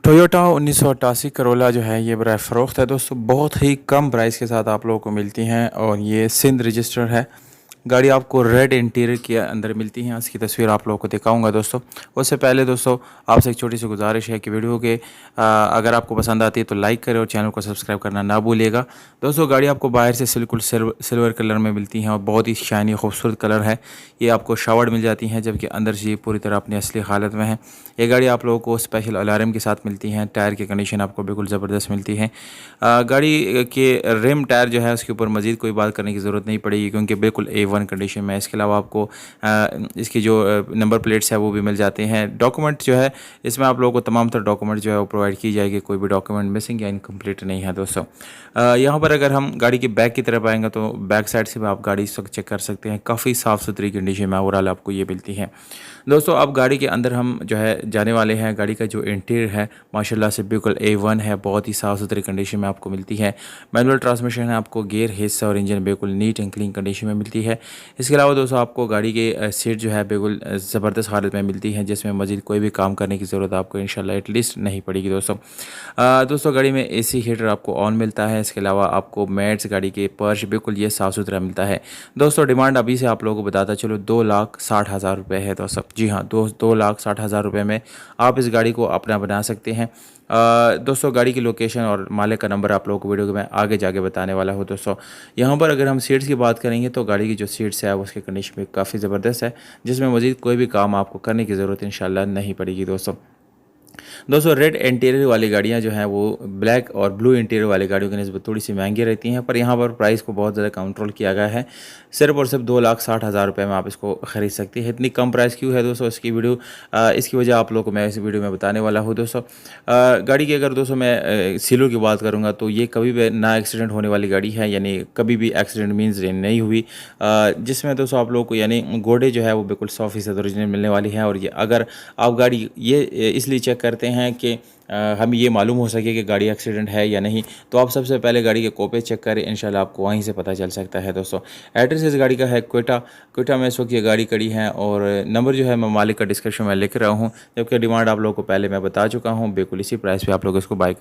Toyota 1988 Corolla जो है ये बराए फ़रोख्त है दोस्तों। बहुत ही कम प्राइस के साथ आप लोगों को मिलती हैं और ये सिंध रजिस्टर है। गाड़ी आपको रेड इंटीरियर के अंदर मिलती है। इसकी तस्वीर आप लोगों को दिखाऊंगा दोस्तों। उससे पहले दोस्तों आपसे एक छोटी सी गुजारिश है कि वीडियो के अगर आपको पसंद आती है तो लाइक करें और चैनल को सब्सक्राइब करना ना भूलिएगा दोस्तों। गाड़ी आपको बाहर से बिल्कुल सिल्वर कलर में मिलती हैं और बहुत ही शाइनी खूबसूरत कलर है। ये आपको शावर्ड मिल जाती हैं, जबकि अंदर से ये पूरी तरह अपनी असली हालत में है। ये गाड़ी आप लोगों को स्पेशल अलार्म के साथ मिलती हैं। टायर की कंडीशन आपको बिल्कुल ज़बरदस्त मिलती है। गाड़ी के रिम टायर जो है उसके ऊपर मज़ीद कोई बात करने की ज़रूरत नहीं पड़ेगी, क्योंकि बिल्कुल A1 कंडीशन में। इसके अलावा आपको इसकी जो नंबर प्लेट्स है वो भी मिल जाते हैं। डॉक्यूमेंट जो है इसमें आप लोगों को तमाम तरह डॉक्यूमेंट जो है वो प्रोवाइड की जाएगी। कोई भी डॉक्यूमेंट मिसिंग या इनकम्प्लीट नहीं है दोस्तों। यहाँ पर अगर हम गाड़ी के बैक की तरफ आएंगे तो बैक साइड से भी आप गाड़ी इस वक्त चेक कर सकते हैं। काफ़ी साफ़ सुथरी कंडीशन में ओवरऑल आपको ये मिलती है दोस्तों। अब गाड़ी के अंदर हम जो है जाने वाले हैं। गाड़ी का जो इंटीरियर है माशाल्लाह से बिल्कुल A1 है, बहुत ही साफ़ सुथरी कंडीशन में आपको मिलती है। मैनुअल ट्रांसमिशन है, आपको गियर हिस्सा और इंजन बिल्कुल नीट एंड क्लीन कंडीशन में मिलती है। इसके अलावा दोस्तों आपको गाड़ी के सीट जो है बिल्कुल ज़बरदस्त हालत में मिलती है, जिसमें मज़ीद कोई भी काम करने की ज़रूरत आपको इंशाल्लाह एटलीस्ट नहीं पड़ेगी दोस्तों। दोस्तों गाड़ी में AC हीटर आपको ऑन मिलता है। इसके अलावा आपको मैट्स, गाड़ी के पर्श बिल्कुल ये साफ़ सुथरा मिलता है दोस्तों। डिमांड अभी से आप लोगों को बताता चलो 2,60,000 रुपये है दोस्तों। जी हाँ, 2,60,000 रुपये में आप इस गाड़ी को अपना बना सकते हैं। दोस्तों गाड़ी की लोकेशन और मालिक का नंबर आप लोगों को वीडियो के मैं आगे जाके बताने वाला हूँ दोस्तों। यहाँ पर अगर हम सीट्स की बात करेंगे तो गाड़ी की जो सीट्स है उसकी कंडीशन भी काफ़ी ज़बरदस्त है, जिसमें मज़ीद कोई भी काम आपको करने की ज़रूरत इंशाल्लाह नहीं पड़ेगी दोस्तों। रेड इंटीरियर वाली गाड़ियाँ जो हैं वो ब्लैक और ब्लू इंटीरियर वाली गाड़ियों की निस्बत थोड़ी सी महंगी रहती हैं, पर यहाँ पर प्राइस को बहुत ज़्यादा कंट्रोल किया गया है। सिर्फ और सिर्फ 2,60,000 रुपये में आप इसको ख़रीद सकती है। इतनी कम प्राइस क्यों है दोस्तों, इसकी वजह आप लोगों को मैं इस वीडियो में बताने वाला हूँ दोस्तों। गाड़ी की अगर दोस्तों मैं सीलों की बात करूँगा तो ये कभी भी ना एक्सीडेंट होने वाली गाड़ी है, यानी कभी भी एक्सीडेंट मीन्स नहीं हुई। जिसमें दोस्तों आप लोगों को यानी घोड़े जो है वो बिल्कुल 100% ओरिजिनल मिलने वाली है। और ये अगर आप गाड़ी ये इसलिए चेक करते हैं कि हमें ये मालूम हो सके कि गाड़ी एक्सीडेंट है या नहीं, तो आप सबसे पहले गाड़ी के कोपे चेक करें, इंशाल्लाह आपको वहीं से पता चल सकता है दोस्तों। एड्रेस इस गाड़ी का है क्वेटा में इस वक्त ये गाड़ी खड़ी है और नंबर जो है मैं मालिक का डिस्क्रिप्शन में लिख रहा हूँ, जबकि डिमांड आप लोगों को पहले मैं बता चुका हूँ। बिल्कुल इसी प्राइस पे आप लोग इसको बाय